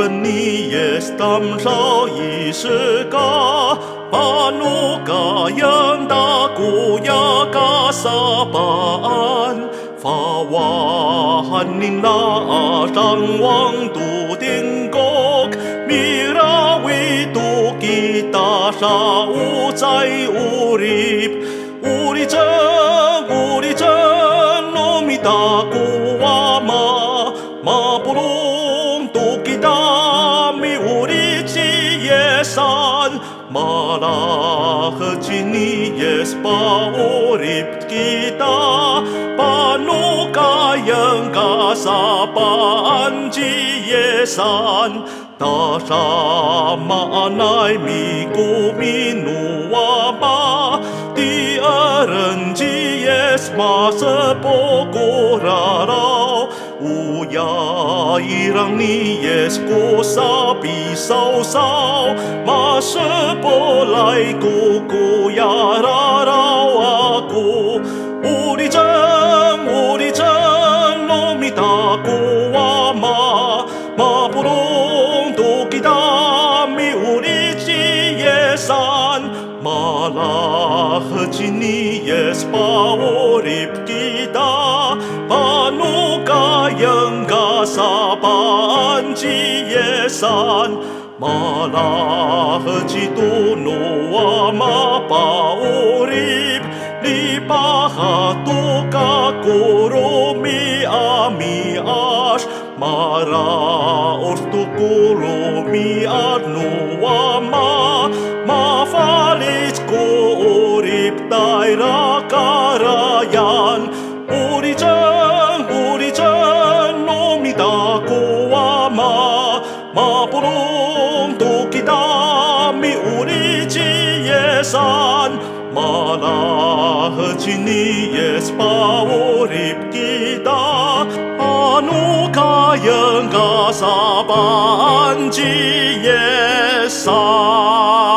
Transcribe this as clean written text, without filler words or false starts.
本你也是当少一时个，把努个样大古呀个撒班，发完你那上王都定国，米拉维都给大沙乌在乌里，乌里真乌里真，糯米大古哇嘛嘛不隆都给大米乌里基耶山。马拉和基尼耶斯巴乌里kita巴努嘎yang嘎萨巴安基耶山大沙马奈米古米努瓦巴第二人基耶斯马瑟波古拉拉乌呀伊让你耶斯古萨比扫扫马瑟波来古古呀拉拉啊古乌里真糯米大古哇嘛嘛不隆都给大米乌里基耶山马拉和基尼耶斯巴乌里给大巴努嘎yang嘎萨巴安基耶山马拉和基督努瓦马巴乌里里巴哈杜嘎古鲁米阿米阿什马拉奥斯杜古鲁米阿努瓦马马法里斯古乌里戴拉嘎拉yan乌里真糯米大古瓦马马布隆都给大米乌里基耶山马拉和基尼耶斯巴乌里给大阿努嘎yang嘎萨巴安基耶山。